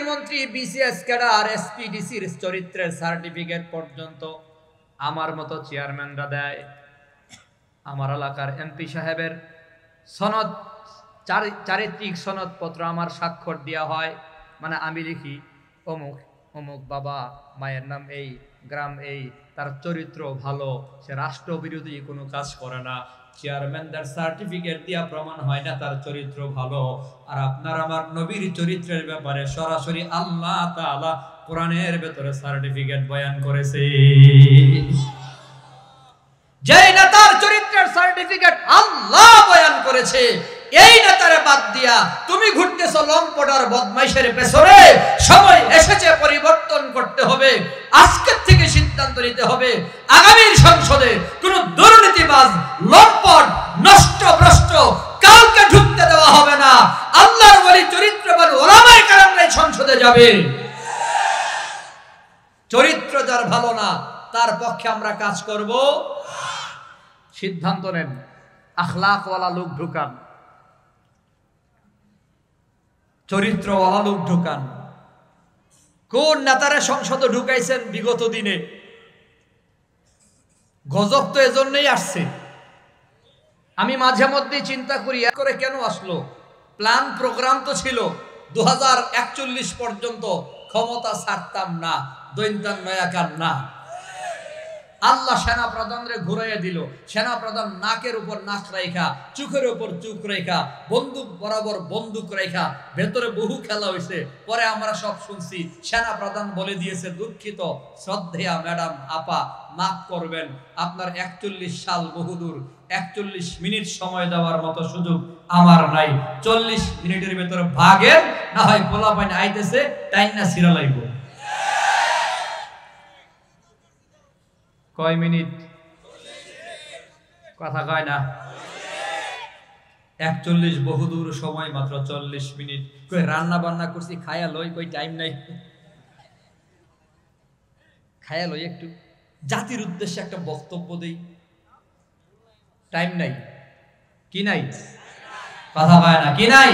মন্ত্রী, BCS cadre, এসপিডিসির চরিত্রের certificate পর্যন্ত আমার মতো চেয়ারম্যানরা দেয়। আমার এলাকার এমপি সাহেবের সনদ, চারিত্রিক সনদপত্র আমার স্বাক্ষর দেওয়া হয়, মানে আমি লিখি অমুক অমুক বাবা, মায়ের নাম এই, গ্রাম এই, তার চরিত্র ভালো, সে রাষ্ট্রবিরোধী কোনো কাজ করে না। চেয়ারম্যানদের সার্টিফিকেট দিয়া প্রমাণ হয় না তার চরিত্র ভালো। আর আপনার আমার নবীর চরিত্রের ব্যাপারে সরাসরি আল্লাহ তাআলা কোরআনের ভেতরে সার্টিফিকেট বয়ান করেছে। যে নেতার চরিত্রের সার্টিফিকেট আল্লাহ বয়ান করেছে, এই নেতারে বাদ দিয়া তুমি ঘুরতেছো লম্পট আর বদমাইশের পেছনে, সময় এসেছে পরিবর্তন করতে হবে। আজকে থেকে সিদ্ধান্ত নিতে হবে, আগামীর সংসদে কোন দুর্নীতিবাজ, লম্পট, নষ্টভ্রষ্ট কাউকে ঢুকতে দেওয়া হবে না। আল্লাহর ওলি চরিত্রবান ওলামায়ে কেরামরাই সংসদে যাবে। চরিত্র যার ভালো না তার পক্ষে আমরা কাজ করব। সিদ্ধান্ত নেন, আখলাকওয়ালা লোক ঢুকান, চরিত্রওয়ালা লোক ঢুকান। কোন নেতারা সংসদে ঢুকাইছেন বিগত দিনে? গজব তো এজন্যই আসছে। আমি মাঝে মধ্যে চিন্তা করি, করে কেন আসলো? প্ল্যান প্রোগ্রাম তো ছিল 2041 পর্যন্ত ক্ষমতা ছাড়তাম না, দৈন্তান নয়াকার না। আল্লাহ সেনা প্রধানরে ঘুরাইয়া দিল। সেনা প্রধান নাকের উপর নাক রাইখা, চোখের উপর চোখ রেখা, বন্দুক বরাবর বন্দুক রেখা, ভেতরে বহু খেলা হয়েছে। পরে আমরা সব শুনছি, সেনা প্রধান বলে দিয়েছে, দুঃখিত শ্রদ্ধেয়া ম্যাডাম, আপা, মাফ করবেন, আপনার 41 সাল বহুদূর, 41 মিনিট সময় দেওয়ার মতো সুযোগ আমার নাই। 40 মিনিটের ভেতরে ভাগেন, না হয় পোলা পাইন আইতেছে, টাইম না ছিড়া লাইব। কয় মিনিট? কথা কয় না। 41 বহুদূর সময় মাত্র 40 মিনিট। কই রান্না বান্না করছি, খায়া লই, কই টাইম নাই, খায়া লই একটু, জাতির উদ্দেশ্যে একটা বক্তব্য দেই, টাইম নাই। কি নাই? কথা কয় না, কি নাই?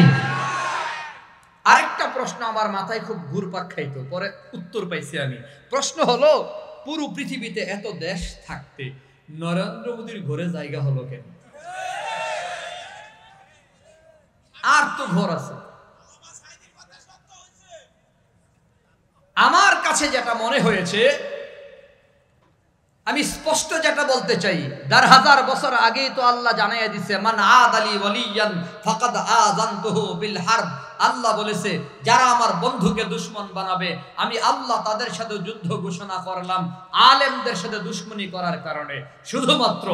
আরেকটা প্রশ্ন আমার মাথায় খুব ঘুরপাক খাইতো, পরে উত্তর পাইছি আমি। প্রশ্ন হলো, পুরো পৃথিবীতে এত দেশ থাকতে নরেন্দ্র মোদীর ঘরে জায়গা হলো কেন? আর তো ঘর আছে। আমার কাছে যেটা মনে হয়েছে, আমি স্পষ্ট যেটা বলতে চাই, 1000 বছর আগেই তো আল্লাহ জানাইয়া দিছে, মান আদালি ওয়ালিয়ান ফাকাদ আযানতুহু বিল হারব। আল্লাহ বলেছে, যারা আমার বন্ধুকে দুশমন বানাবে, আমি আল্লাহ তাদের সাথে যুদ্ধ ঘোষণা করলাম। আলেমদের সাথে দুশমনি করার কারণে, শুধুমাত্র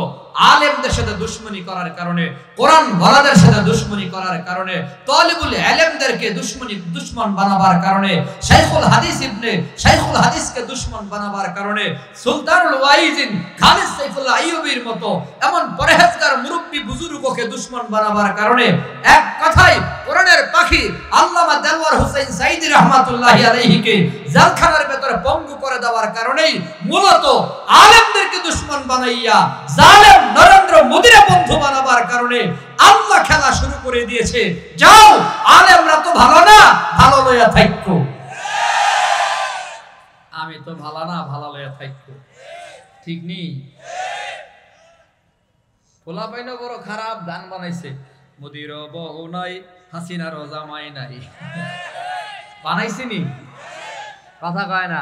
আলেমদের সাথে দুশমনি করার কারণে, কোরআন ওয়ালাদের সাথে দুশমনি করার কারণে, তালিবুল ইলমদেরকে দুশমন বানাবার কারণে, শাইখুল হাদিসকে দুশমন বানাবার কারণে, সুলতানুল ওয়াইজিন খালিদ সাইফুল্লাহ আইয়ুবীর মতো এমন পরহেজগার মুরব্বি বুজুর্গকে দুশমন বানাবার কারণে, এক কথায় কোরআনের পাখি আল্লামা দেলওয়ার হোসেন সাইদি রাহমাতুল্লাহি আলাইহিকে জেলখানার ভেতরে পঙ্গু করে দেওয়ার কারণেই মূলত আলেমদেরকে দুশমন বানাইয়া জালেম নরেন্দ্র মোদীরে বন্ধু বানাবার কারণে আল্লাহ খেলা শুরু করে দিয়েছে। যাও, আলেমরা তো ভালো না, ভালো লইয়া থাইকো। আমি তো ভালো না, ভালো লইয়া থাইকো। ঠিক নেই? পোলা পাইনো বড় খারাপ গান বানাইছে, মোদির বউ নাই, হাসিনার জামাই নাই। বানাইছিনি? কথা কয় না।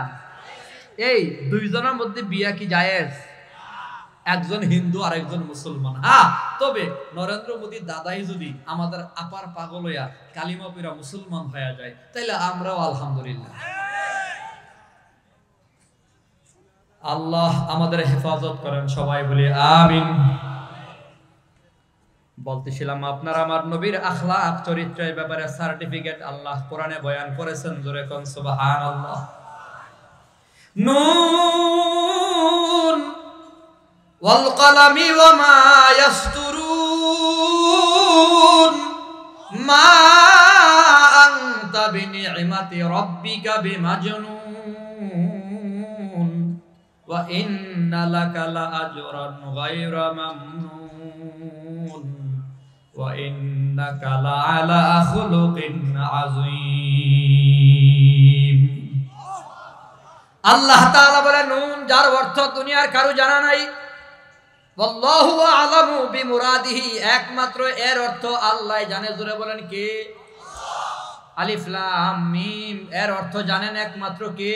এই দুইজনের মধ্যে বিয়া কি জায়েজ? একজন হিন্দু আর একজন মুসলমান। হ্যাঁ, তবে নরেন্দ্র মোদী দাদাই যদি আমাদের আপার পাগল হইয়া কালিমা পড়া মুসলমান হয়ে যায়, তাইলে আমরাও আলহামদুলিল্লাহ। আল্লাহ আমাদের হেফাজত করেন, সবাই বলি আমিন। বলতেছিলাম, আপনার আমার নবীর আখলাক চরিত্রের ব্যাপারে সার্টিফিকেট আল্লাহ কোরআনে বয়ান করেছেন। জোরে কোন সুবহানাল্লাহ। নুন ওয়াল কলামি ওয়া মা ইয়াসতুরুন মা আনতা বিনি'মাতি রাব্বিকা বিমাজনুন ওয়া ইন্না লাকা লাআজরান গায়রা মামনুন ওয়া ইন্নাকা লাআলা খুলুকিন আযীম। আল্লাহ তাআলা বলে নুন, যার অর্থ দুনিয়ার কারো জানা নাই। আল্লাহু আ'লামু বিমুরাদিহি, একমাত্র এর অর্থ আল্লাহ জানে। জোরে বলেন কে? আলিফ লাম মিম, এর অর্থ জানেন একমাত্র কে?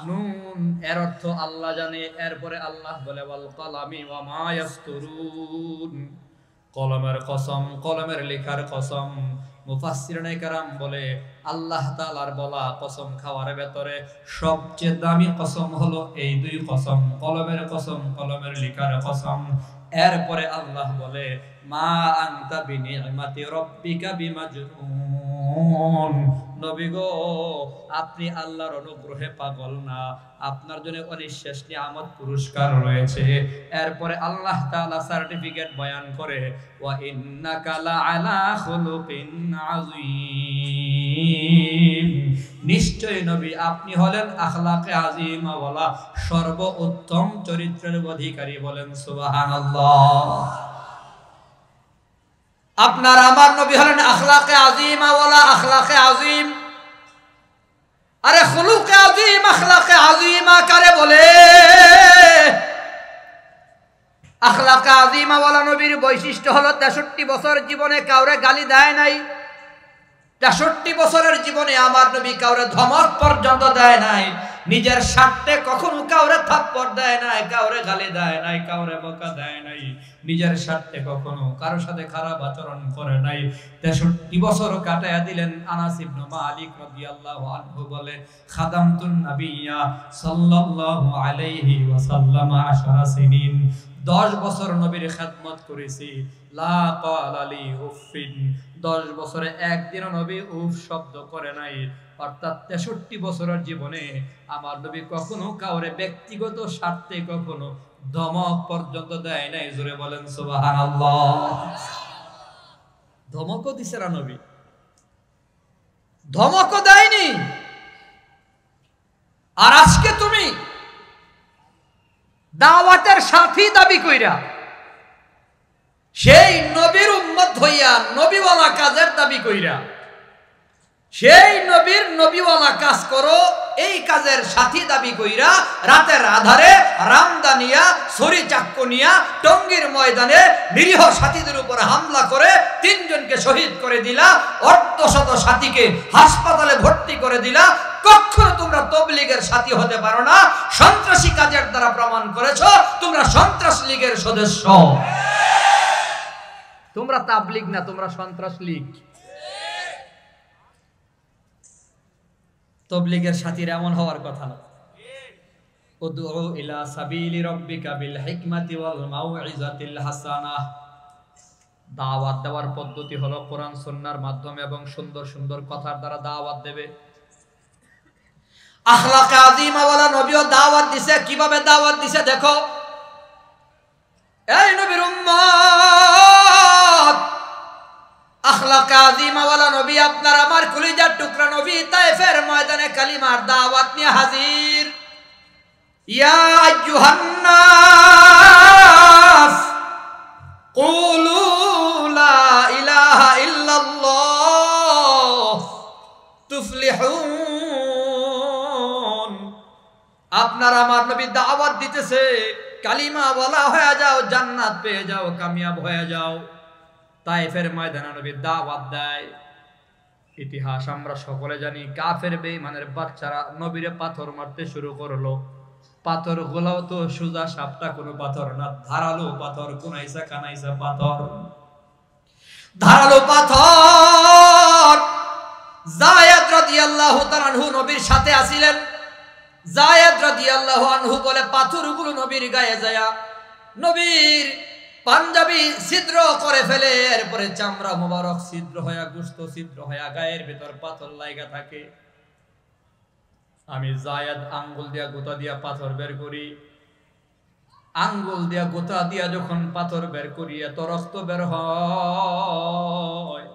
নুন, এর অর্থ আল্লাহ জানে। এরপরে আল্লাহ বলে ওয়াল কলামি ওয়া মা ইয়াসতুরুন, কলমের কসম, কলমের লেখার কসম। মুফাসসিরিনে কেরাম বলে আল্লাহ তাআলার বলা কসম খাওয়ার ভেতরে সবচেয়ে দামি কসম হলো এই দুই কসম, কলমের কসম, কলমের লেখার কসম। এরপরে আল্লাহ বলে মা আনতা বিনি'মাতি রাব্বিকা বিমাজনুন, নবী গো আপনি আল্লাহর অনুগ্রহে পাগল না, আপনার জন্য অনিঃশেষ নিয়ামত পুরস্কার রয়েছে। এরপরে আল্লাহ তাআলা সার্টিফিকেট বয়ান করে ওয়া ইন্নাকা লাআলা খুলুকিন আযীম, নিশ্চয় নবী আপনি হলেন আখলাকে আযীমা ওয়ালা, সর্বোত্তম চরিত্রের অধিকারী। বলেন সুবহানাল্লাহ। আপনার আমার নবী হলেন আখলাকে আযীমা ওয়ালা, আখলাকে আযীম। আরে খুলুকে আযীম, আখলাকে আযীমা কারে বলে? আখলাকে আযীমা ওয়ালা নবীর বৈশিষ্ট্য হলো 63 বছর জীবনে কাউরে গালি দেয় নাই। 63 বছরের জীবনে আমার নবী কাউরে ধমক পর্যন্ত দেয় নাই, নিজের স্বার্থে কখনো কাউরে থাপ্পড় দেয় নাই, কাউরে গালি দেয় নাই, কাউরে বকা দেয় নাই, নিজের স্বার্থে কখনো কারোর সাথে খারাপ আচরণ করে নাই। 63 বছর কাটায়া দিলেন। আনাস ইবনে মালিক রাদিয়াল্লাহু আনহু বলে খাদামতুন নাবিয়্যা সাল্লাল্লাহু আলাইহি ওয়াসাল্লাম 10 সিনিন, 10 বছর নবীর খেদমত করেছি। লা ক্বালা লি উফিন, 10 বছরে একদিনও নবী উফ শব্দ করে নাই। অর্থাৎ 63 বছরের জীবনে আমার নবী কখনো কাউরে ব্যক্তিগত স্বার্থে কখনো ধমক পর্যন্ত দেয় নাই। জোরে বলেন সুবহানাল্লাহ। ধমকও দিছে না নবী, ধমকও দেয়নি। আর আজকে তুমি দাওয়াতের সাথী দাবি কইরা সেই নবীর উম্মত হইয়া নবীওয়ালা কাজের দাবি কইরা সেই নবীর নবীওয়ালা কাজ করো, এই কাজের সাথী দাবি কইরা রাতের আধারে রামদানিয়া ছুরি চাক্কু নিয়া টঙ্গীর ময়দানে নিরীহ সাথীদের উপর হামলা করে 3 জনকে শহীদ করে দিলা, অর্ধশত সাথীকে হাসপাতালে ভর্তি করে দিলা। কখনো তোমরা তবলিগের সাথী হতে পারো না। সন্ত্রাসী কাজের দ্বারা প্রমাণ করেছো তোমরা সন্ত্রাস লীগের সদস্য। তোমরা তাবলিগ না, তোমরা সন্ত্রাস লীগ। তবলিগের সাথীর এমন হওয়ার কথা না। উদউ ইলা সাবিলি রাব্বিকা বিল হিকমাতি ওয়াল মাউইজাতিল হাসানাহ, দাওয়াত দেওয়ার পদ্ধতি হলো কোরআন সুন্নাহর মাধ্যমে এবং সুন্দর সুন্দর কথার দ্বারা দাওয়াত দেবে। আখলাকে আযীমা ওয়ালা নবীও দাওয়াত দিছে। কিভাবে দাওয়াত দিছে দেখো। এই নবীর উম্মত, আখলাকে আযীমা ওয়ালা নবী, আপনার আমার কলিজার টুকরা নবী তায়েফের ময়দানে কালিমার দাওয়াত নিয়ে হাজির। ইয়া আইয়ুহান নাস কুলু লা ইলাহা ইল্লাল্লাহ তুফলিহুন। আপনার আমার নবী দাওয়াত দিতেছে কালিমা বলা হয়ে যাও, জান্নাত পেয়ে যাও, কামিয়াব হয়ে যাও। তায়েফের ময়দানে নবী দাওয়াত দেয়। ইতিহাস আমরা সকলে জানি, কাফের বেঈমানের বাচ্চারা নবীরে পাথর মারতে শুরু করলো। পাথর গুলাও তো সুজা সাপটা কোনো পাথর না, ধারালো পাথর, কোনাইসা কানাইসা পাথর, ধারালো পাথর। যায়েদ রাদিয়াল্লাহু তাআলা আনহু নবীর সাথে আছিলেন। যায়েদ রাদিয়াল্লাহু আনহু বলে পাথরগুলো নবীর গায়ে যায়, নবীর পাঞ্জাবি ছিদ্র করে ফেলে। এরপরে চামড়া মোবারক ছিদ্র হয়ে, গোশত ছিদ্র হয়ে, গায়ের ভিতর পাথর লাগা থাকে। আমি যায়েদ আঙ্গুল দিয়া গোতা দিয়া পাথর বের করি। আঙ্গুল দিয়া গোতা দিয়া যখন পাথর বের করি এত রক্ত বের হয়।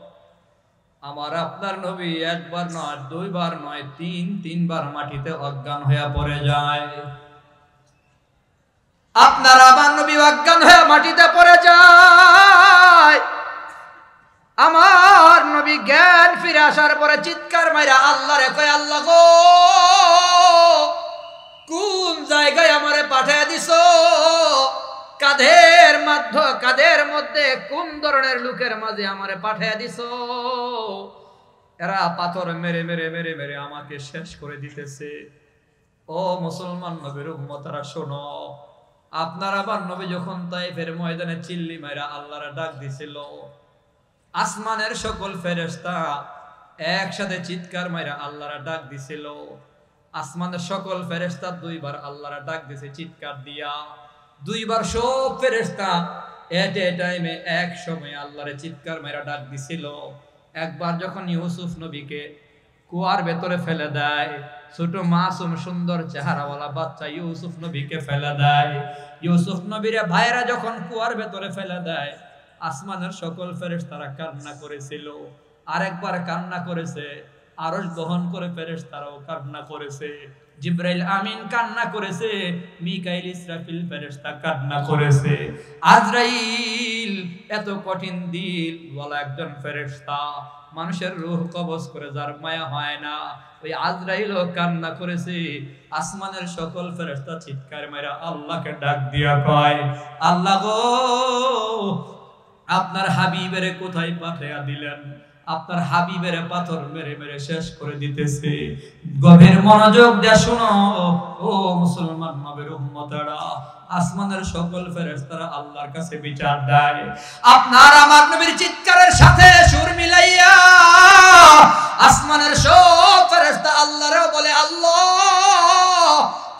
আমার আপনার নবী একবার নয়, 2 বার নয়, 3 বার মাটিতে অজ্ঞান হয়ে পড়ে যায়। আপনার আমার নবী অজ্ঞান হয়ে মাটিতে পড়ে যায়। আমার নবী জ্ঞান ফিরে আসার পরে চিৎকার মাইরা আল্লাহরে কয়, আল্লাহ গো জায়গায় আমারে পাঠিয়ে দিছো, কাদের মধ্যে কোন ধরনের লোকের মাঝে আমারে পাঠিয়ে দিছো। এরা পাথর মেরে মেরে মেরে মেরে আমাকে শেষ করে দিতেছে। ও মুসলমান নবীর উম্মতরা শোনো, আপনার আবার নবী যখন তাইফের ময়দানে চিল্লি মাইরা আল্লাহর ডাক দিছিল, আসমানের সকল ফেরেশতা একসাথে চিৎকার মাইরা আল্লাহর ডাক দিছিল। আসমানের সকল ফেরেশতা দুইবার আল্লাহর ডাক দিছে চিৎকার দিয়া। দুইবার সব ফেরেশতা এট এ টাইমে এক সময় আল্লাহর চিৎকার মাইরা ডাক দিছিল। একবার যখন ইউসুফ নবীকে কুয়ার ভেতরে ফেলে দেয়, ছোট মাসুম সুন্দর চেহারাওয়ালা বাচ্চা ইউসুফ নবীকে ফেলে দেয়। ইউসুফ নবীর ভাইরা যখন কুয়ার ভেতরে ফেলে দেয়, আসমানের সকল ফেরেশতারা কান্না করেছিল। আরেকবার কান্না করেছে, আরশ বহন করে ফেরেশতারাও কান্না করেছে। জিবরাইল আমিন কান্না করেছে, মিকাইল ইসরাফিল ফেরেশতা কান্না করেছে। আজরাইল এত কঠিন দিল ওয়ালা একজন ফেরেশতা, মানুষের রূহ কবজ করে যার মায়া হয় না, ওই আজরাইলও কান্না করেছে। আসমানের সকল ফেরেশতা চিৎকার মেরা আল্লাহকে ডাক দিয়া কয়, আল্লাহ গো, আপনার হাবিবের কোথায় পাঠিয়ে দিলেন? আপনার হাবিবের পাথর মেরে মেরে শেষ করে দিতেছে। গভীর মনোযোগ দিয়ে শুনো ও মুসলমান নবীর উম্মতেরা, আসমানের সকল ফেরেশতারা আল্লাহর কাছে বিচার দেয়। আপনার আমার নবীর চিৎকারের সাথে সুর মিলাইয়া আসমানের সব ফেরেশতা আল্লাহরও বলে, আল্লাহ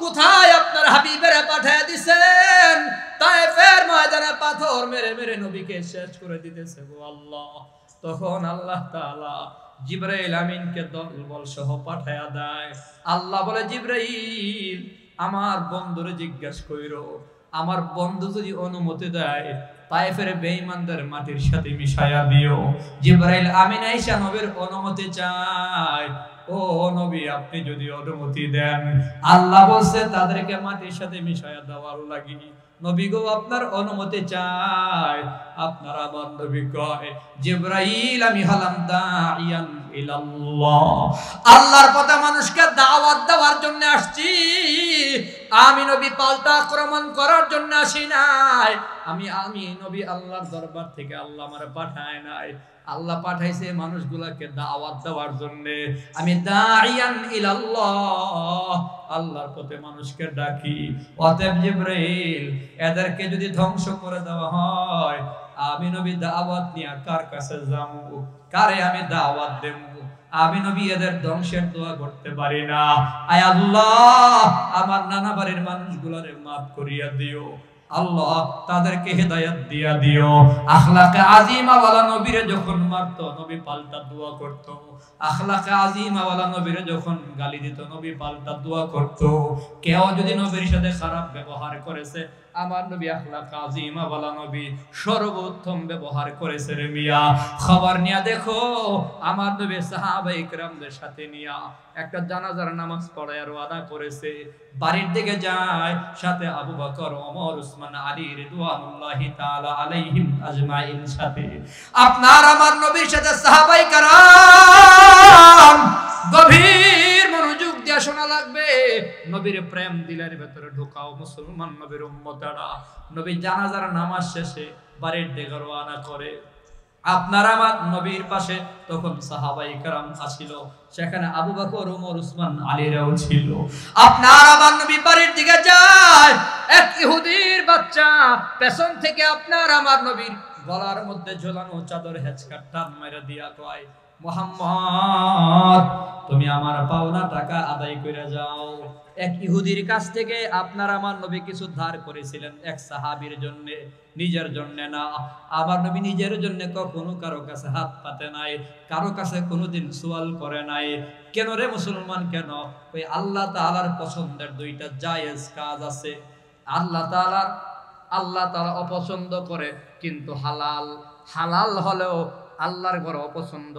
কোথায় আপনার হাবিবের পাঠিয়ে দিবেন? তায়েফের ময়দানে পাথর মেরে মেরে নবীকে শেষ করে দিতেছে গো আল্লাহ। তখন আল্লাহ তাআলা জিবরাইল আমিনকে দলবল সহ পাঠায়া দেয়। আল্লাহ বলে, জিবরাইল আমার বন্ধুরে জিজ্ঞাসা কইরো, আমার বন্ধু যদি অনুমতি দেয় তায়েফের বেঈমানদের মাটির সাথে মিশায়া দিও। জিবরাইল আমিন আয়েশা নবীর অনুমতি চায়। ও নবী, আপনি যদি অনুমতি দেন, আল্লাহ বলছে তাদেরকে মাটির সাথে মিশায়া দেওয়ার লাগি। নবী গো, আপনার অনুমতি চাই। আপনার আমার নবী কয়, জিবরাইল আমি হলাম দাইয়ান ইলাল্লাহ, আল্লাহর পথে মানুষকে দাওয়াত দেওয়ার জন্য আসছি। আমি নবী পাল্টা আক্রমণ করার জন্য আসি নাই। আমি নবী আল্লাহর দরবার থেকে আল্লাহ আমারে পাঠায় নাই, আল্লাহ পাঠাইছে মানুষগুলাকে দাওয়াত দেওয়ার জন্য। আমি দাইয়ান ইলাল্লাহ, আল্লাহর পথে মানুষকে ডাকি। অতএব জিবরাইল, এদেরকে যদি ধ্বংস করে দেওয়া হয়, আমি নবী দাওয়াত নিয়ে কার কাছে যাবো? কারে আমি দাওয়াত দেব? আমি নবী এদের ধ্বংসের দোয়া করতে পারি না। আয় আল্লাহ, আমার নানা বাড়ির মানুষগুলোরে মাফ করিয়া দিও। আল্লাহ তাদেরকে হেদায়েত দিয়া দিও। আখলাকে আজিমা ওয়ালা নবীরে যখন মারতো, নবী পাল্টা দোয়া করত। আখলাকে আজিমা ওয়ালা নবীরে যখন গালি দিত, নবী পাল্টা দোয়া করত। কেউ যদি নবীর সাথে খারাপ ব্যবহার করেছে, আমার নবী আখলাকে আজিমা ওয়ালা নবী সর্বোত্তম ব্যবহার করেছে রে মিয়া। খবর নিয়া দেখো, আমার নবী সাহাবায়ে কিরামদের সাথে নিয়া একটা জানাজার নামাজ পড়ার ওয়াদা করেছে। বাড়ির দিকে যায়, সাথে আবু বকর, ওমর, উসমান, আলী রিদওয়ানুল্লাহি তাআলা আলাইহিম আজমাইন সাথে। আপনার আমার নবীর সাথে সাহাবায়ে কেরাম গভীর মনোযোগ দিয়ে শোনা লাগবে। নবীর প্রেম দিলের ভেতরে ঢোকাও মুসলমান নবীর উম্মতেরা। নবী জানাজার নামাজ শেষে বাড়ির দিকে রওনা করে। আপনার আমার নবীর পাশে তখন সাহাবায়ে কেরাম ছিল, সেখানে আবু বকর, ওমর, উসমান, আলীরাও ছিল। আপনার আমার নবী বাড়ির দিকে যায়, এক ইহুদির বাচ্চা পেছন থেকে আপনার আমার নবীর গলার মধ্যে ঝোলানো চাদর হেঁচকা টান মেরে দিয়া কয়, মুহাম্মদ তুমি আমার পাওনা টাকা আদায় করে যাও। এক ইহুদির কাছ থেকে আপনার আমার নবী কিছু ধার করেছিলেন এক সাহাবীর জন্য, নিজের জন্য না। আবার নবী নিজের জন্য কখনো কারো কাছে হাত পাতে নাই, কারো কাছে কোনোদিন সওয়াল করে নাই। কেন রে মুসলমান, কেন? ওই আল্লাহ তাআলার পছন্দের দুইটা জায়েজ কাজ আছে। আল্লাহ তাআলা অপছন্দ করে কিন্তু হালাল, হালাল হলেও আল্লাহর ঘরে অপছন্দ।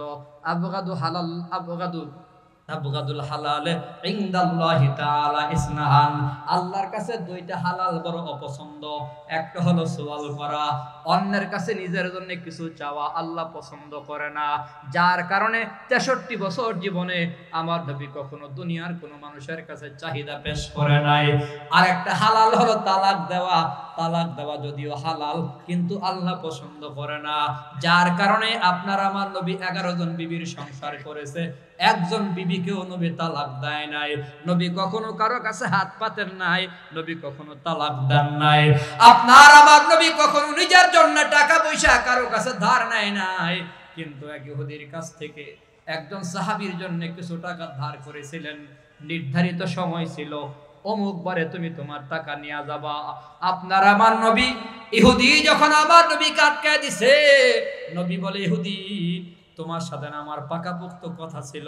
আবগাদুল হালাল ইনদাল্লাহি তাআলা ইসনাহান, আল্লাহর কাছে দুইটা হালাল বড় অপছন্দ। একটা হলো সওয়াল করা, অন্যের কাছে নিজের জন্য কিছু চাওয়া আল্লাহ পছন্দ করে না। যার কারণে 63 বছর জীবনে আমার নবী কখনো দুনিয়ার কোনো মানুষের কাছে চাহিদা পেশ করে নাই। আর একটা হালাল হলো তালাক দেওয়া। তালাক দেওয়া যদিও হালাল, কিন্তু আল্লাহ পছন্দ করে না। যার কারণে আপনার আমার নবী 11 জন বিবির সংসার করেছে, একজন বিবিকেও নবী তালাক দেয় নাই। নবী কখনো কারো কাছে হাত পাতেন নাই, নবী কখনো তালাক দেন নাই। আপনার আমার নবী কখনো নিজের জন্য টাকা পয়সা কারো কাছে ধার নেয় নাই, কিন্তু এক ইহুদির কাছ থেকে একজন সাহাবীর জন্য কিছু টাকা ধার করেছিলেন। নির্ধারিত সময় ছিল, অমুক বারে তুমি তোমার টাকা নিয়ে যাবা। আপনার আমার নবী, ইহুদি যখন আমার নবীকে আটকায় দিছে, নবী বলে, ইহুদি তোমার সাথে আমার পাকাপোক্ত কথা ছিল,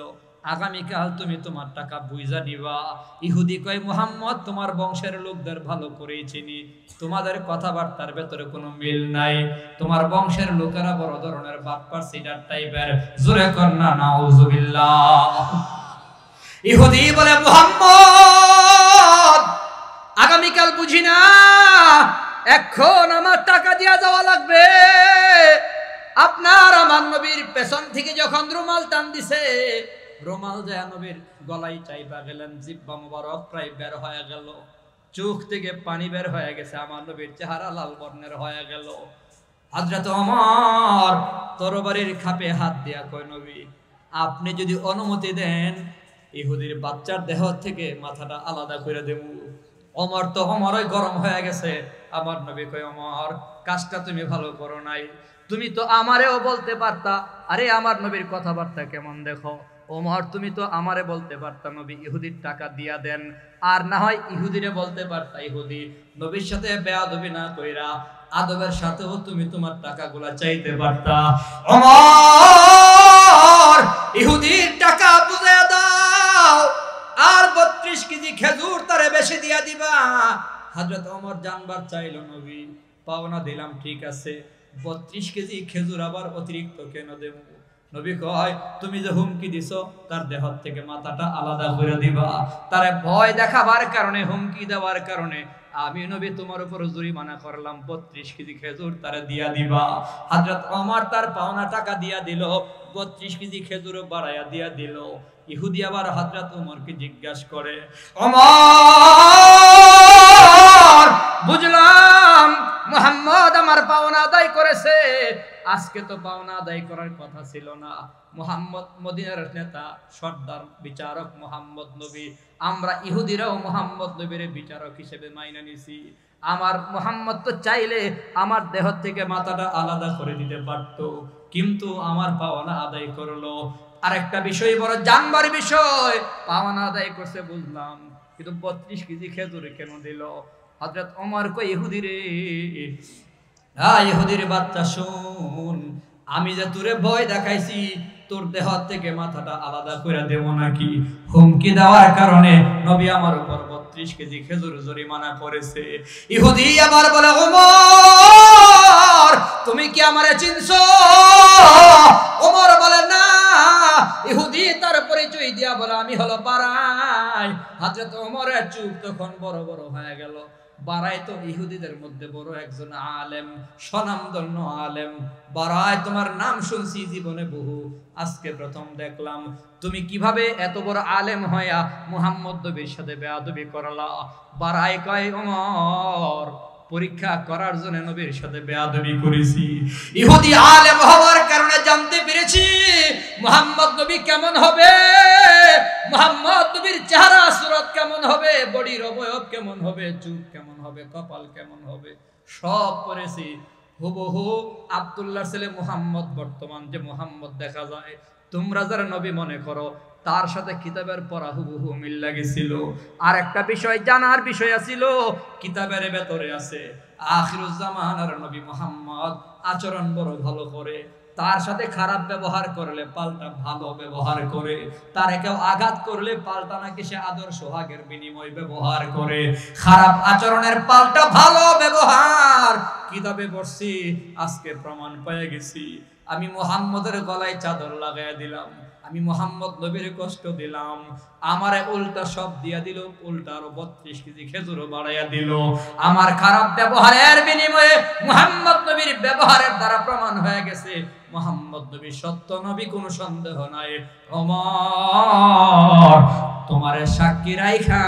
আগামীকাল তুমি তোমার টাকা বুঝা নিবা। ইহুদি কয়, মুহাম্মদ তোমার বংশের লোকদের ভালো করেই চিনি, তোমাদের কথাবার্তার ভেতরে কোনো মিল নাই। তোমার বংশের লোকেরা বড় ধরনের বাটপার সিটার টাইপের। জোরে কর না নাউজুবিল্লাহ। ইহুদি বলে, মুহাম্মদ আগামীকাল বুঝি না, এখন আমার টাকা দিয়া যাওয়া লাগবে। আপনার আমার নবীর পেছন থেকে যখন রুমাল টান দিছে, রুমাল যায় নবীর গলায় চাইবা গেলেন, জিহ্বা মোবারক প্রায় বের হয়ে গেল, চোখ থেকে পানি বের হয়ে গেছে, আমার নবীর চেহারা লাল বর্ণের হয়ে গেল। হযরত ওমর তরবারির খাপে হাত দিয়া কয়, নবী আপনি যদি অনুমতি দেন, ইহুদির বাচ্চার দেহ থেকে মাথাটা আলাদা করে দেব। ওমর তো ওমরই গরম হয়ে গেছে। আমার নবী কয়, ওমর কাজটা তুমি ভালো করো নাই, তুমি তো আমারেও বলতে পারতা, আরে আমার নবীর কথাবার্তা কেমন দেখো। ওমর তুমি তো আমারে বলতে পারতা, নবী ইহুদির টাকা দিয়া দেন, আর না হয় ইহুদিরে বলতে পারতা, ইহুদি নবীর সাথে বেয়াদবি না কইরা আদবের সাথেও তুমি তোমার টাকাগুলা চাইতে পারতা। ওমর ইহুদির টাকা বুঝে দাও, আর 32 কেজি খেজুর তারে বেশি দিয়া দিবা। হযরত ওমর জানবার চাইল, নবী পাওনা দিলাম ঠিক আছে, 32 কেজি খেজুর আবার অতিরিক্ত কেন দেব? নবী কয়, তুমি যে হুমকি দিছো তার দেহ থেকে মাথাটা আলাদা করে দিবা। তারে ভয় দেখাবার কারণে, হুমকি দেওয়ার কারণে আমি নবী তোমার উপর জরিমানা করলাম, 32 কেজি খেজুর তারে দিয়া দিবা। হযরত ওমর তার পাওনা টাকা দিয়া দিল, 32 কেজি খেজুরও বাড়ায়া দিয়া দিল। ইহুদি আবার হযরত ওমরকে জিজ্ঞাসা করে, ওমর বুঝলাম মুহাম্মদ আমার পাওনা আদায় করেছে, আজকে তো পাওনা আদায় করার কথা ছিল না। মুহাম্মদ মদিনার নেতা, সর্দার, বিচারক মুহাম্মদ নবী, আমরা ইহুদিরাও মুহাম্মদ নবীর বিচারক হিসেবে মাইনা নিছি। আমার মুহাম্মদ তো চাইলে আমার দেহ থেকে মাথাটা আলাদা করে দিতে পারতো, কিন্তু আমার পাওনা আদায় করলো। আরেকটা বিষয় বড় জানবার বিষয়, পাওনা আদায় করছে বুঝলাম, কিন্তু 32 কেজি খেজুর কেন দিল? হযরত ওমর কয়, ইহুদি রে, ইহুদির বাচ্চা শুন, আমি যে তোরে ভয় দেখাইছি, তোর দেহ থেকে মাথাটা আলাদা করে দেব নাকি? হুমকি দেওয়ার কারণে নবী আমার উপর 32 কেজি খেজুর জরিমানা করেছে। ইহুদি আবার বলে, ওমর তুমি কি আমারে চিনছো? ওমর বলে, না। ইহুদি তার পরিচয় দিয়া বলে, আমি হলো বারাই। হযরত ওমরের চোখ তখন বড় বড় হয়ে গেল। বারাই তো ইহুদিদের মধ্যে বড় একজন আলেম, স্বনামধন্য আলেম। বারাই তোমার নাম শুনছি জীবনে বহু, আজকে প্রথম দেখলাম তুমি কিভাবে এত বড় আলেম হইয়া মুহাম্মদ নবীর সাথে বেয়াদবি করলা। বারাই কয়, ওমর পরীক্ষা করার জন্য নবীর সাথে বেয়াদবি করেছি। ইহুদি আলেম হওয়ার কারণে জানতে পেরেছি মুহাম্মদ নবী কেমন হবে, মুহাম্মদ নবীর চেহারা সুরত কেমন হবে, বডির অবয়ব কেমন হবে, চোখ কেমন হবে, কপাল কেমন হবে, সব পড়েছি। হুবহু আব্দুল্লাহর ছেলে মুহাম্মদ, বর্তমান যে মুহাম্মদ দেখা যায়, তোমরা যারা নবী মনে করো, তার সাথে কিতাবের পড়া হুবহু মিল লাগেছিল। আর একটা বিষয় জানার বিষয় ছিল, কিতাবের ভেতরে আছে আখিরুজ জামানার নবী মুহাম্মদ আচরণ বড় ভালো করে, তার সাথে খারাপ ব্যবহার করলে পাল্টা ভালো ব্যবহার করে, তার কেউ আঘাত করলে পাল্টা নাকি সে আদর সোহাগের বিনিময় ব্যবহার করে। খারাপ আচরণের পাল্টা ভালো ব্যবহার কিতাবে পড়ছি, আজকে প্রমাণ পেয়ে গেছি। আমি মুহাম্মদের গলায় চাদর লাগাইয়া দিলাম, আমি মোহাম্মদ নবীর কষ্ট দিলাম, আমারে উল্টা সব দিয়া দিল, উল্টা আরো 32 কেজি খেজুরও বাড়াইয়া দিল। আমার খারাপ ব্যবহারের বিনিময়ে মোহাম্মদ নবীর ব্যবহারের দ্বারা প্রমাণ হয়ে গেছে মোহাম্মদ নবী সত্য নবী, কোনো সন্দেহ নাই। ওমর, তোমারে সাক্ষী রাইখা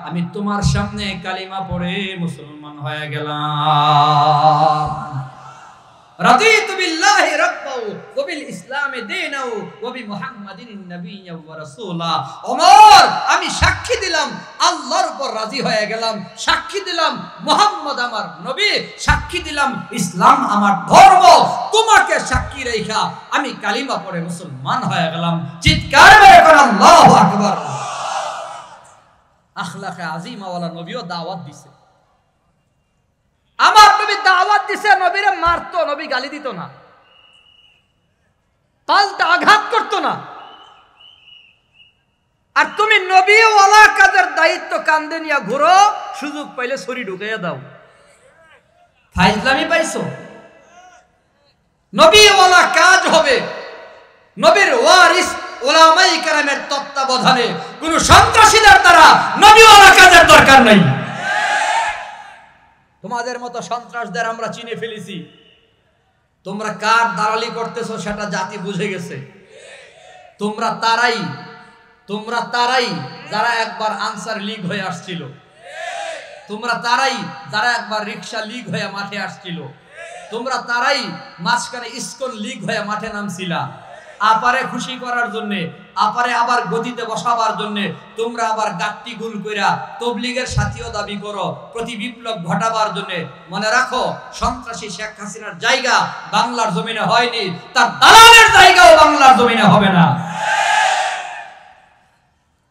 আমি তোমার সামনে কালিমা পড়ে মুসলমান হয়ে গেলাম। রাদিতু বিল্লাহি রাব্বাও ওয়া বিল ইসলামি দীনাও ওয়া বি মুহাম্মাদিন নাবিয়্যা ওয়া রাসূলা। ওমর, আমি সাক্ষী দিলাম আল্লাহর উপর রাজি হয়ে গেলাম, সাক্ষী দিলাম মুহাম্মদ আমার নবী, সাক্ষী দিলাম ইসলাম আমার ধর্ম, তোমাকে সাক্ষী রেখা আমি কালিমা পড়ে মুসলমান হয়ে গেলাম। চিৎকার করে কোন আল্লাহু আকবার। আখলাকে আজিমা ওয়ালা নবীও দাওয়াত দিছে। আমার নবী দাওয়াত দিছে, নবীরে মারতো, নবী গালি দিত না, পাল্টা আঘাত করতো না। আর তুমি নবী ওয়ালা কাজের দায়িত্ব কান্দে নিয়া ঘুরো, সুযোগ পাইলে ছুরি ঢুকাইয়া দাও। ফাইজলামি পাইছো? নবী ওয়ালা কাজ হবে, নবীর ওয়ারিস উলামায়ে কেরামের তত্ত্বাবধানে, কোন সন্ত্রাসীদের দ্বারা নবী ওয়ালা কাজের দরকার নাই। তোমাদের মতো সন্ত্রাসদের আমরা চিনে ফেলেছি, তোমরা কার দালালি করতেছো সেটা জাতি বুঝে গেছে। তোমরা তারাই যারা একবার আনসার লীগ হয়ে আসছিল, তোমরা তারাই যারা একবার রিকশা লীগ হয়ে মাঠে আসছিল, তোমরা তারাই মাঝখানে ইসকন লীগ হয়ে মাঠে নামছিলা। আপারে খুশি করার জন্য, আপারে আবার গদিতে বসাবার জন্য তোমরা আবার গাট্টি গুল কইরা তবলিগের সাথীও দাবি করো, প্রতি বিপ্লব ঘটাবার জন্য। মনে রাখো, সন্ত্রাসী শেখ হাসিনার জায়গা বাংলার জমিনে হয়নি, তার দালালের জায়গাও বাংলার জমিনে হবে না।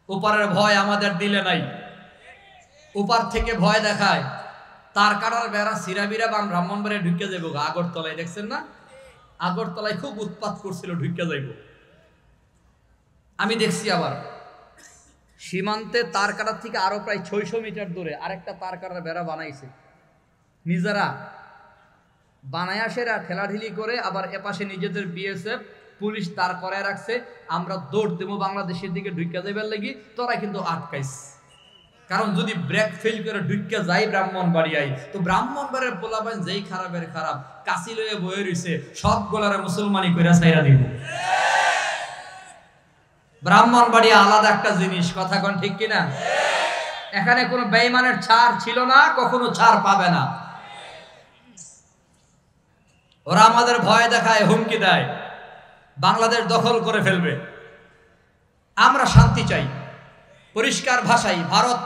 উপরের ভয় আমাদের দিলে নাই, উপর থেকে ভয় দেখায়। তার কাটার বেড়া সিরাবিরা বাম ব্রাহ্মণবাড়িয়া ঢুকে যাবো আগরতলায়, দেখছেন না? আগরতলায় খুব উৎপাত করছিল, ঢুকে যাইব। আমি দেখছি আবার সীমান্তে তার কাটার থেকে আরো প্রায় 600 মিটার দূরে আরেকটা তার কাটার বেড়া বানাইছে নিজেরা, বানায়া সেরা ঠেলাঢিলি করে আবার এপাশে নিজেদের বিএসএফ পুলিশ তার করায় রাখছে। আমরা দৌড় দেবো বাংলাদেশের দিকে ঢুকে যাইবার লাগি, তোরা কিন্তু আটকাইছে। কারণ যদি ব্রেক ফেল করে ঢুকে যাই ব্রাহ্মণবাড়িয়ায়, তো ব্রাহ্মণবাড়ির পোলাপান যেই খারাপের খারাপ কাশি লয়ে বয়ে রইছে, সব গোলারে মুসলমানি কইরা ছাইরা দিব। ব্রাহ্মণবাড়িয়া আলাদা একটা জিনিস, কথা কোন ঠিক কিনা? এখানে কোনো বেঈমানের ছাড় ছিল না, কখনো ছাড় পাবে না। ওরা আমাদের ভয় দেখায়, হুমকি দেয়, বাংলাদেশ দখল করে ফেলবে। আমরা শান্তি চাই, পরিষ্কার ভাষায় ভারত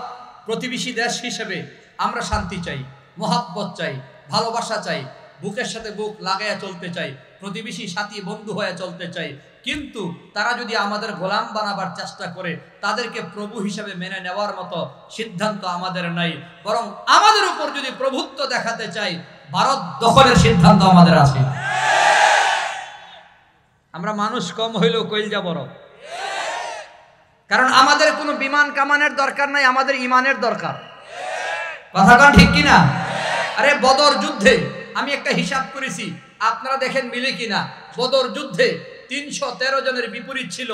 প্রতিবেশী দেশ হিসেবে আমরা শান্তি চাই, মহব্বত চাই, ভালোবাসা চাই, বুকের সাথে বুক লাগাইয়া চলতে চাই, প্রতিবেশী সাথী বন্ধু হয়ে চলতে চাই। কিন্তু তারা যদি আমাদের গোলাম বানাবার চেষ্টা করে, তাদেরকে প্রভু হিসেবে মেনে নেওয়ার মতো সিদ্ধান্ত আমাদের নাই। বরং আমাদের উপর যদি প্রভুত্ব দেখাতে চাই, ভারত দখলের সিদ্ধান্ত আমাদের আছে। আমরা মানুষ কম হইলেও কইলজা বড়, কারণ আমাদের কোনো বিমান কামানের দরকার নাই, আমাদের ইমানের দরকার। কথা কোন ঠিক কিনা? আরে বদর যুদ্ধে আমি একটা হিসাব করেছি, আপনারা দেখেন মিলে কিনা। বদর যুদ্ধে 313 জনের বিপরীত ছিল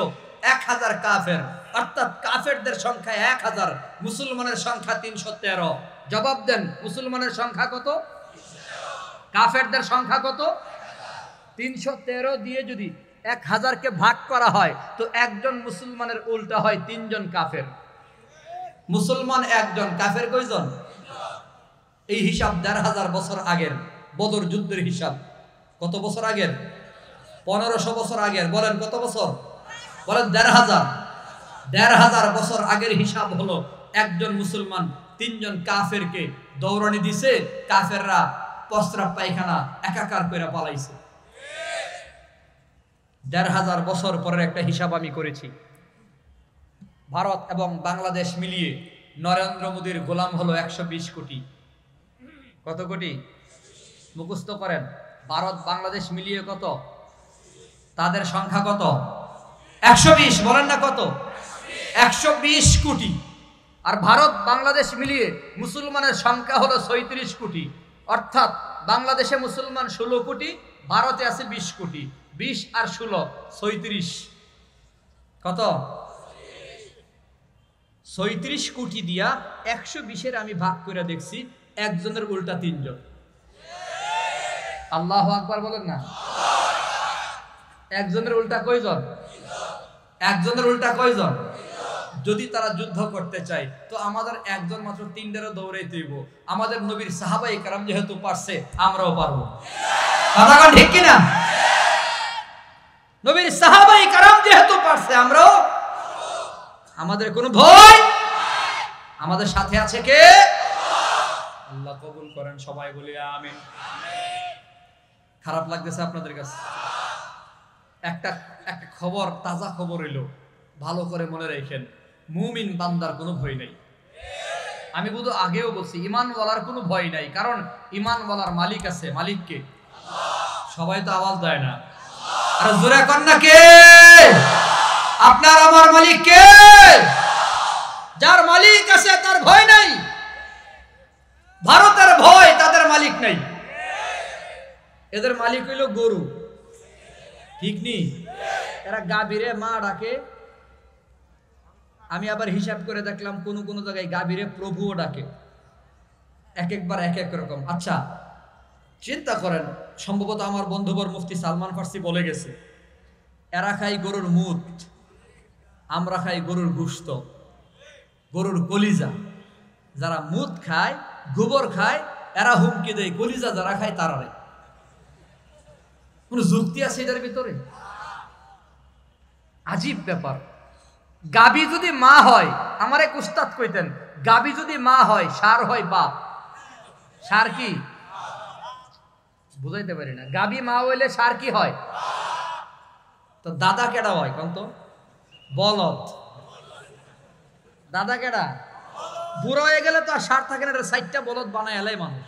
1000 কাফের, অর্থাৎ কাফেরদের সংখ্যা 1000, মুসলমানের সংখ্যা 313। জবাব দেন, মুসলমানের সংখ্যা কত? কাফেরদের সংখ্যা কত? 313 দিয়ে যদি 1000কে ভাগ করা হয়, তো একজন মুসলমানের উল্টা হয় 3 জন কাফের। মুসলমান 1 জন, কাফের কয়জন? এই হিসাব 1500 বছর আগের বদর যুদ্ধের হিসাব। কত বছর আগের? 1500 বছর আগের। বলেন কত বছর? বলেন 1500 বছর আগের হিসাব হলো, একজন মুসলমান 3 জন কাফেরকে দৌড়ানি দিছে, কাফেররা প্রস্রাব পায়খানা একাকার করে পালাইছে। 1500 বছর পরের একটা হিসাব আমি করেছি। ভারত এবং বাংলাদেশ মিলিয়ে নরেন্দ্র মোদীর গোলাম হলো 120 কোটি। কত কোটি? মুখস্থ করেন। ভারত বাংলাদেশ মিলিয়ে কত? তাদের সংখ্যা কত? 120। বলেন না কত? 120 কোটি। আর ভারত বাংলাদেশ মিলিয়ে মুসলমানের সংখ্যা হলো 36 কোটি। অর্থাৎ বাংলাদেশে মুসলমান 16 কোটি, ভারতে আছে 20 কোটি। 20 আর 16 36। কত? 36 কোটি দিয়া 120-এর আমি ভাগ করে দেখছি, একজনের উল্টা 3 জন। আল্লাহু আকবার বলেন না। একজনের উল্টা কয়জন? একজনের উল্টা কয়জন? যদি তারা যুদ্ধ করতে চায় তো আমাদের একজন মাত্র 3টারও দৌড়াইতে হইব। আমাদের নবীর সাহাবায়ে কেরাম যেহেতু পারছে, আমরাও পারবো। কথা কোন ঠিক কিনা? নবীর সাহাবায়ে কেরাম যেহেতু পারছে, আমরাও। আমাদের কোনো ভয়? আমাদের সাথে আছে কে? আল্লাহ কবুল করেন, সবাই বলি আমিন। খারাপ লাগতেছে আপনাদের কাছে? একটা খবর, তাজা খবর এলো, ভালো করে মনে রাখেন। মুমিন বান্দার কোনো ভয় নাই। আমি বুঝো আগেও বলছি, ঈমানওয়ালার কোনো ভয় নাই, কারণ ঈমানওয়ালার মালিক আছে। মালিক কে? সবাই তো আওয়াজ দেয় না। আর জোরে কর না, কে? আপনার আমার মালিক কে? যার মালিক আছে তার ভয় নাই। ভারতের ভয়, তাদের মালিক নাই। এদের মালিক হইল গরু, ঠিক নি? এরা গাভীরে মা ডাকে। আমি আবার হিসাব করে দেখলাম কোন কোন জায়গায় গাভীরে প্রভুও ডাকে। এক একবার এক এক রকম। আচ্ছা চিন্তা করেন, সম্ভবত আমার বন্ধুবর মুফতি সালমান ফার্সি বলে গেছে, এরা খাই গরুর মুত, আমরা খাই গরুর গোশত, গরুর কলিজা। যারা মুত খায়, গোবর খায়, এরা হুমকি দেয় কলিজা যারা খায় তারারে। কোন যুক্তি আছে এদের ভিতরে? আজীব ব্যাপার। গাবি যদি মা হয়, আমার এক উস্তাদ কইতেন, গাবি যদি মা হয়, সার হয় বাপ। সার কি? বুঝাইতে পারি না। গাবি মা হইলে সার কি হয়? তো দাদা কেডা হয় কোন তো? বলদ। দাদা কেডা? বুড়ো হয়ে গেলে তো আর সার থাকে না, 60টা বলদ বানায় এলাই মানুষ।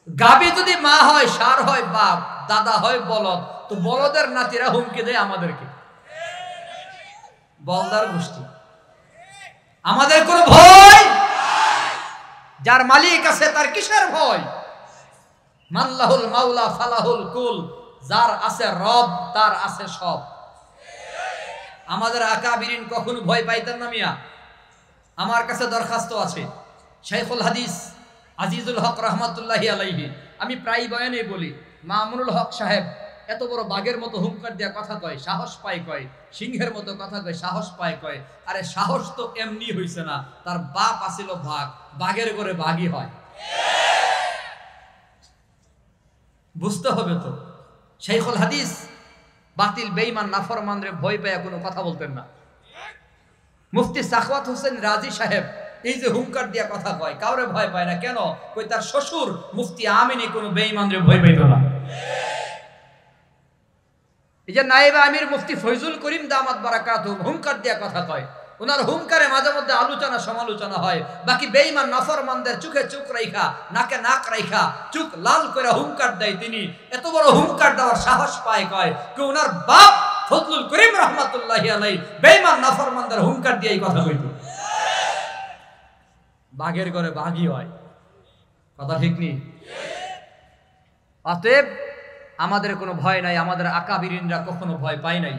গাবি যদি মা হয়, সার হয় বাপ, দাদা হয় বলদ, তো বলদের নাতিরা হুমকি দেয় আমাদেরকে। বলদার গোষ্ঠী। আমাদের কোন ভয়? যার মালিক আছে তার কিসের ভয়? মাল্লাহুল মাওলা ফালাহুল কুল। যার আছে রব, তার আছে সব। আমাদের আকাবিরিন কখনো ভয় পাইতেন না মিয়া। আমার কাছে দরখাস্ত আছে, শাইখুল হাদিস আজিজুল হক রহমাতুল্লাহি আলাইহি, আমি প্রায় বয়ানে বলি, মামুনুল হক সাহেব এত বড় বাঘের মতো হুঙ্কার দেয়া কথা কয়, সাহস পায় কয়, সিংহের মতো কথা কয়, সাহস পায় কয়। আরে সাহস তো এমনি হইছে না, তার বাপ আছিল বাঘ, বাঘের করে বাঘই হয়। বুঝতে হবে তো। শাইখুল হাদিস বাতিল বেঈমান নাফরমানরে ভয় পায় কোনো কথা বলতেন না। মুফতি সাখাওয়াত হোসেন রাজি সাহেব এই যে হুঙ্কার দিয়া কথা কয়, কাউরে ভয় পায় না। কেন? কই তার শ্বশুর মুফতি আমিনী কোনো বেঈমানরে ভয় পাইতো না। এই যে নায়েব আমির মুফতি ফয়জুল করিম দামাত বারাকাতুহু হুঙ্কার দিয়া কথা কয়, ওনার হুঙ্কারে মাঝে মধ্যে আলোচনা সমালোচনা হয়। বাকি বেঈমান নাফরমানদের চোখে চোখ রাইখা, নাকে নাক রাইখা, চোখ লাল করে হুঙ্কার দেয় তিনি। এত বড় হুঙ্কার দেওয়ার সাহস পায় কয় কি ওনার বাপ ফজলুল করিম রহমাতুল্লাহি আলাইহি বেঈমান নাফরমানদের হুঙ্কার দিয়ে এই কথা কইতো। বাঘের ঘরে বাঘই হয়, কথা ঠিক নি? অতএব আমাদের কোনো ভয় নাই, আমাদের আকাবিরিনরা কখনো ভয় পায় নাই।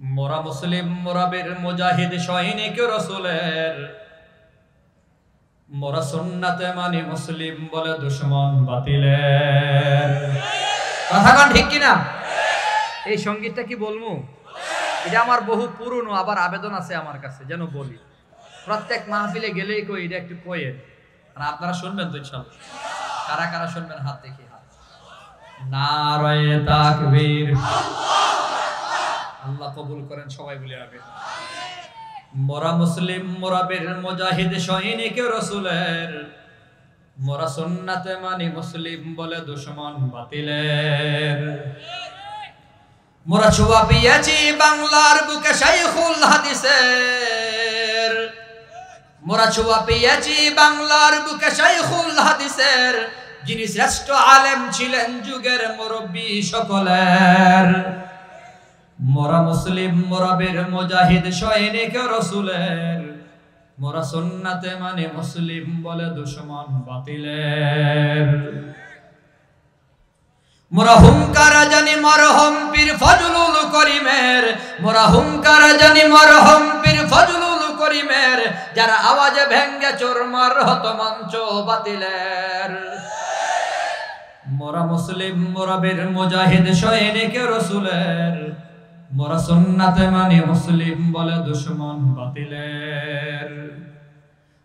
মোরা মুসলিম, মোরা বীর মুজাহিদ সৈনিক রাসূলের, মোরা সুন্নাতে মানি মুসলিম বলে দুশমন বাতিলের। কথা কোন ঠিক কিনা? এই সঙ্গীতটা কি বলবো? এটা আমার বহু পুরনো, আবার আবেদন আছে আমার কাছে যেন বলি। প্রত্যেক মাহফিলে গেলেই কই এটা একটু কইেন, আর আপনারা শুনবেন তো ইনশাআল্লাহ। কারা কারা শুনবেন হাত দেখি। হাত। নারায়ে তাকবীর। আল্লাহ কবুল করেন, সবাই বলে আমিন। মোরা মুসলিম, মোরা বীর মুজাহিদ সৈনিক রাসূলের, মোরা সুন্নাতে মানি মুসলিম বলে দুশমন বাতিলের। মোরা ছোঁয়া পেয়েছি বাংলার বুকে শাইখুল হাদিসের, মোরা ছোঁয়া পেয়েছি বাংলার বুকে শাইখুল হাদিসের, যিনি শ্রেষ্ঠ আলেম ছিলেন যুগের মুরব্বী সকলের। মোরা মুসলিম, মোরা বীর মুজাহিদ সৈনিক রাসূলের, মোরা সুন্নাতে মানে মুসলিম বলে দুশমন বাতিলের। মোরা হুঙ্কার জানি মরহম পীর ফজলুল করিমের, মোরা হুঙ্কার জানি মরহম পীর ফজলুল করিমের, যারা আওয়াজে ভেঙ্গে চোরমার হত মঞ্চ বাতিলের। মোরা মুসলিম, মোরা বীর মুজাহিদ সৈনিক রসুলের, মোরা সুন্নাতে মানি মুসলিম বলে দুশমন বাতিলের।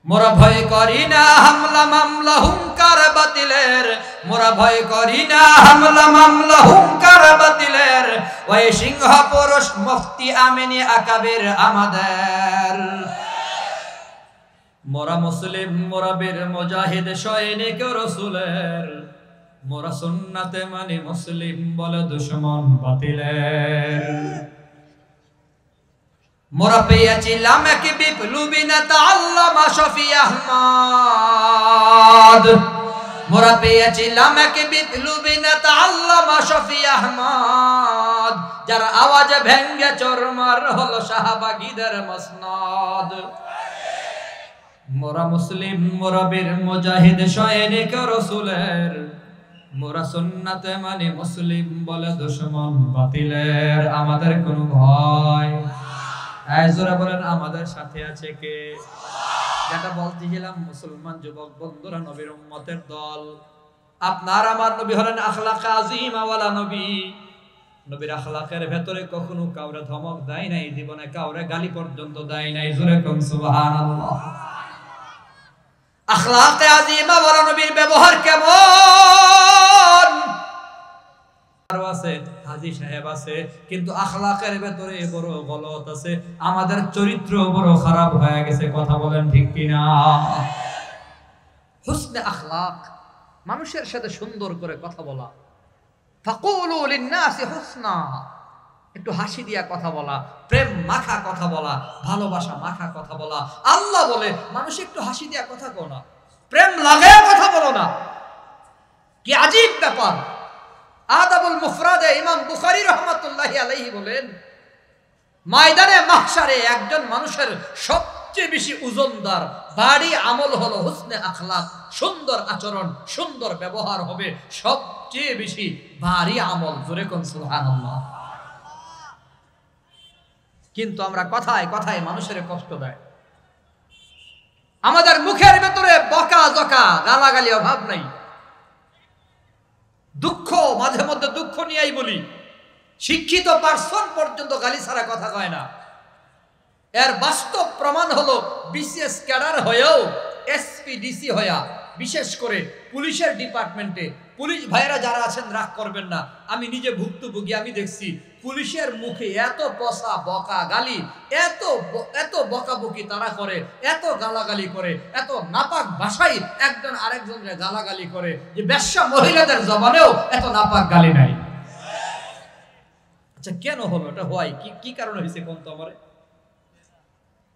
মোরা ভয় করি না হামলা মামলা হুঙ্কার বাতিলের, মোরা ভয় করি না হামলা মামলা হুঙ্কার বাতিলের। ওই সিংহ পুরুষ মুফতি আমিনী আকাবির আমাদের। মোরা মুসলিম, মোরা বীর মুজাহিদ সৈনিক রসুলের, মোরা সুন্নাতে মানি মুসলিম বলে দুশমন বাতিলের। মোরা পেয়েছিলাম এক বিপ্লবী নেতা আল্লামা শফি আহমদ, মোরা পেয়েছিলাম এক বিপ্লবী নেতা আল্লামা শফি আহমদ, যার আওয়াজে ভেঙ্গে চোরমার হলো শাহবাগীদের মসনদ। মোরা মুসলিম, মোরা বীর মুজাহিদ সৈনিক রসুলের, মোরা সুন্নাতে মানি মুসলিম বলে দুশমন বাতিলের। আমাদের কোনো ভয় জোরে বলেন, আমাদের সাথে আছে কে? যেটা বলতেছিলাম, মুসলমান যুবক বন্ধুরা, নবীর উম্মতের দল। আপনার আমার নবী হলেন আখলাকে আজিমা ওয়ালা নবী। নবীর আখলাকের ভেতরে কখনো কাউরে ধমক দেয় নাই, জীবনে কাউরে গালি পর্যন্ত দেয় নাই। জোরে কোন সুবহানাল্লাহ। আখলাকে আজিমা ওয়ালা নবীর ব্যবহার কেমন? আছে হাজী সাহেব আছে, কিন্তু আখলাকের ভেতরে বড় গলত আছে। আমাদের চরিত্র বড় খারাপ হয়ে গেছে। কথা বলেন ঠিক কিনা? হুসনে আখলাক, মানুষের সাথে সুন্দর করে কথা বলা। ফাকুলু লিন্নাসি হুসনা, একটু হাসি দিয়া কথা বলা, প্রেম মাখা কথা বলা, ভালোবাসা মাখা কথা বলা। আল্লাহ বলে মানুষ একটু হাসি দিয়া কথা কও না, প্রেম লাগায় কথা বলো না। কি আজীব ব্যাপার! আদাবুল মুফরাদে ইমাম বুখারী রাহমাতুল্লাহি আলাইহি বলেন, ময়দানে মাহশারে একজন মানুষের সবচেয়ে বেশি ওজনদার ভারী আমল হলো হুসনে আখলাক, সুন্দর আচরণ, সুন্দর ব্যবহার হবে সবচেয়ে বেশি ভারী আমল। জোরে কোন সুবহানাল্লাহ। কিন্তু আমরা কথায় কথায় মানুষের কষ্ট দেয়। আমাদের মুখের ভেতরে বকা জকা গালাগালি অভাব নাই। দুঃখ, মাঝে মধ্যে দুঃখ নিয়েই বলি। শিক্ষিত পার্সন পর্যন্ত গালি ছাড়া কথা কয় না। এর বাস্তব প্রমাণ হলো বিসিএস ক্যাডার হয়েও এসপি ডিসি হয়া, বিশেষ করে পুলিশের ডিপার্টমেন্টে পুলিশ ভাইরা যারা আছেন রাগ করবেন না, আমি নিজে ভুক্তভোগী, আমি দেখছি পুলিশের মুখে এত পচা বকা গালি, এত বকাবকি তারা করে, এত গালাগালি করে, এত নাপাক ভাষায় একজন আরেকজনকে গালাগালি করে যে বেশ্যা মহিলাদের জবানেও এত নাপাক গালি নাই। আচ্ছা, কেন হলো এটা? হয় কি কারণে হয়েছে কোন তো আমারে?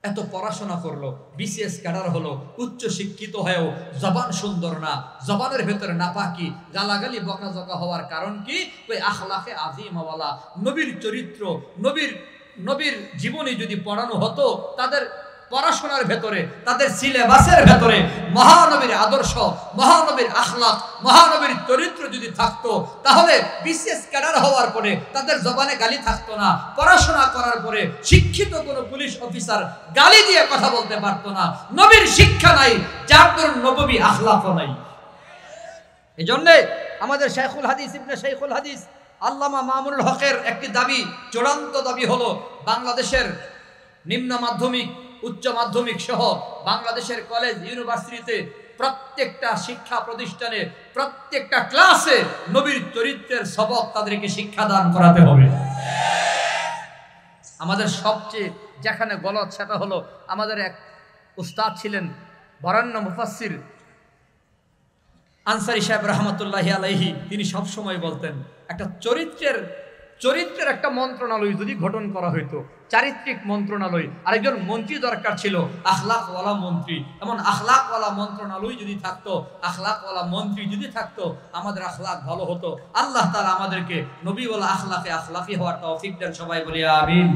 এত পড়াশোনা করলো, বিসিএস ক্যাডার হলো, উচ্চ শিক্ষিত হয়েও জবান সুন্দর না, জবানের ভেতরে নাপাকি, গালাগালি বকাঝকা হওয়ার কারণ কি? ওই আখলাকে আজিমা ওয়ালা নবীর চরিত্র, নবীর জীবনী যদি পড়ানো হতো, তাদের পড়াশোনার ভেতরে, তাদের সিলেবাসের ভেতরে মহানবীর আদর্শ, মহানবীর আখলাক, মহানবীর চরিত্র যদি থাকতো, তাহলে বিসিএস ক্যাডার হওয়ার পরে তাদের জবানে গালি থাকতো না। পড়াশোনা করার পরে শিক্ষিত কোনো পুলিশ অফিসার গালি দিয়ে কথা বলতে পারতো না। নবীর শিক্ষা নাই, যার ধরুন নববী আখলাকও নাই। এই জন্যে আমাদের শাইখুল হাদিস ইবনে শাইখুল হাদিস আল্লামা মামুনুল হকের একটি দাবি, চূড়ান্ত দাবি হলো, বাংলাদেশের নিম্ন মাধ্যমিক, উচ্চ মাধ্যমিক সহ বাংলাদেশের কলেজ ইউনিভার্সিটিতে প্রত্যেকটা শিক্ষা প্রতিষ্ঠানে প্রত্যেকটা ক্লাসে নবীর চরিত্রের সবক তাদেরকে শিক্ষাদান করাতে হবে। আমাদের সবচেয়ে যেখানে গলত সেটা হলো, আমাদের এক উস্তাদ ছিলেন বরেণ্য মুফাসসির আনসারী সাহেব রহমতুল্লাহি আলাইহি। তিনি সবসময় বলতেন, একটা চরিত্রের একটা মন্ত্রণালয় যদি গঠন করা হইতো, চারিত্রিক মন্ত্রণালয়, আরেকজন মন্ত্রী দরকার ছিল আখলাকওয়ালা মন্ত্রী। এমন আখলাকওয়ালা মন্ত্রণালয় যদি থাকতো, আখলাকওয়ালা মন্ত্রী যদি থাকতো, আমাদের আখলাক ভালো হতো। আল্লাহ তাআলা আমাদেরকে নবীওয়ালা আখলাকি হওয়ার তৌফিক দেন। সবাই বলি আমিন।